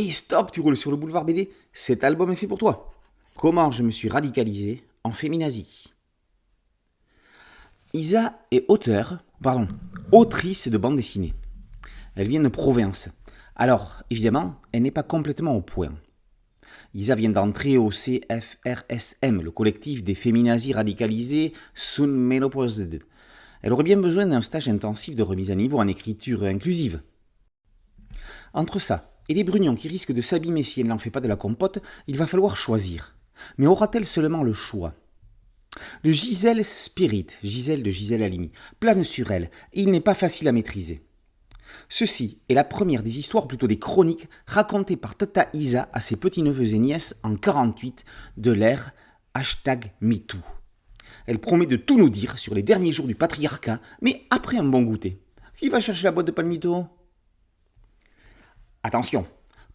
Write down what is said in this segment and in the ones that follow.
Hey stop, tu roules sur le boulevard BD. Cet album est fait pour toi. Comment je me suis radicalisé en féminazie. Isa est autrice de bande dessinée. Elle vient de province. Alors, évidemment, elle n'est pas complètement au point. Isa vient d'entrer au CFRSM, le collectif des féminazis radicalisées soon menopaused. Elle aurait bien besoin d'un stage intensif de remise à niveau en écriture inclusive. Entre ça et les brugnons qui risquent de s'abîmer si elle n'en fait pas de la compote, il va falloir choisir. Mais aura-t-elle seulement le choix ? Le Gisèle Spirit, Gisèle de Gisèle Halimi, plane sur elle et il n'est pas facile à maîtriser. Ceci est la première des histoires, plutôt des chroniques, racontées par Tata Isa à ses petits-neveux et nièces en 48 de l'ère #MeToo. Elle promet de tout nous dire sur les derniers jours du patriarcat, mais après un bon goûter. Qui va chercher la boîte de palmito ? Attention,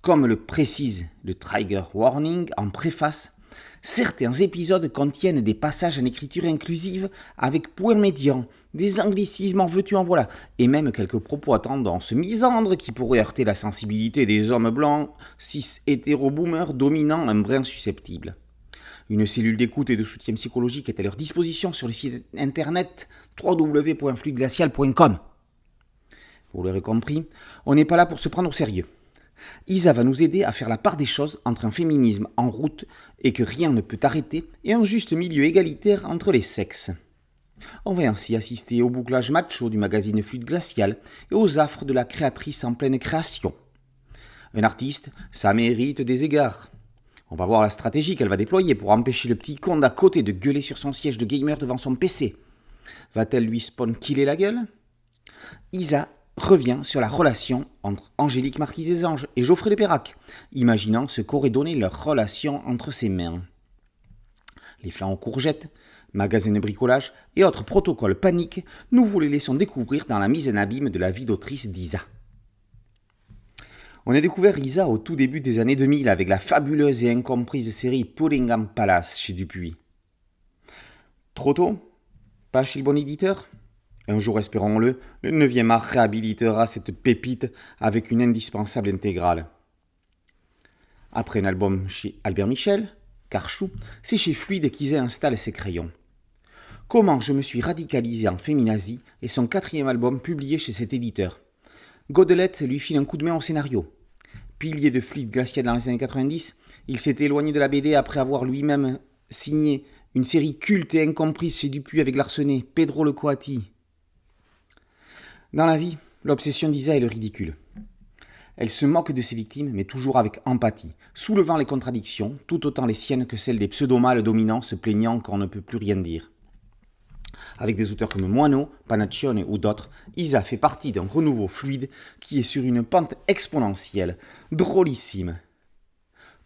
comme le précise le Trigger Warning en préface, certains épisodes contiennent des passages en écriture inclusive avec points médians, des anglicismes en veux-tu en voilà, et même quelques propos à tendance misandre qui pourraient heurter la sensibilité des hommes blancs, cis hétéro-boomers dominant un brin susceptible. Une cellule d'écoute et de soutien psychologique est à leur disposition sur le site internet www.fluidglacial.com. Vous l'aurez compris, on n'est pas là pour se prendre au sérieux. Isa va nous aider à faire la part des choses entre un féminisme en route et que rien ne peut arrêter et un juste milieu égalitaire entre les sexes. On va ainsi assister au bouclage macho du magazine Fluide Glacial et aux affres de la créatrice en pleine création. Un artiste, ça mérite des égards. On va voir la stratégie qu'elle va déployer pour empêcher le petit con d'à côté de gueuler sur son siège de gamer devant son PC. Va-t-elle lui spawn-killer la gueule ? Isa revient sur la relation entre Angélique Marquise des Anges et Geoffrey de Perrac, imaginant ce qu'aurait donné leur relation entre ses mains. Les flancs aux courgettes, magasins de bricolage et autres protocoles paniques, nous vous les laissons découvrir dans la mise en abîme de la vie d'autrice d'Isa. On a découvert Isa au tout début des années 2000 avec la fabuleuse et incomprise série Pullingham Palace chez Dupuis. Trop tôt ? Pas chez le bon éditeur ? Un jour, espérons-le, le 9e art réhabilitera cette pépite avec une indispensable intégrale. Après un album chez Albert Michel, Carchou, c'est chez Fluide qu'Isa installe ses crayons. Comment je me suis radicalisé en féminazie est son 4e album publié chez cet éditeur. Godelette lui file un coup de main au scénario. Pilier de Fluide Glacial dans les années 90, il s'est éloigné de la BD après avoir lui-même signé une série culte et incomprise chez Dupuis avec Larsenet, Pedro le Coati. Dans la vie, l'obsession d'Isa est le ridicule. Elle se moque de ses victimes, mais toujours avec empathie, soulevant les contradictions, tout autant les siennes que celles des pseudomâles dominants se plaignant qu'on ne peut plus rien dire. Avec des auteurs comme Moineau, Panaccione ou d'autres, Isa fait partie d'un renouveau fluide qui est sur une pente exponentielle, drôlissime.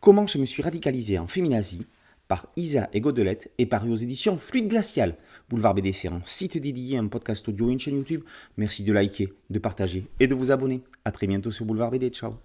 Comment je me suis radicalisé en féminazie par Isa et Godelette est paru aux éditions Fluide Glacial. Boulevard BD, c'est un site dédié, un podcast audio et une chaîne YouTube. Merci de liker, de partager et de vous abonner. A très bientôt sur Boulevard BD. Ciao.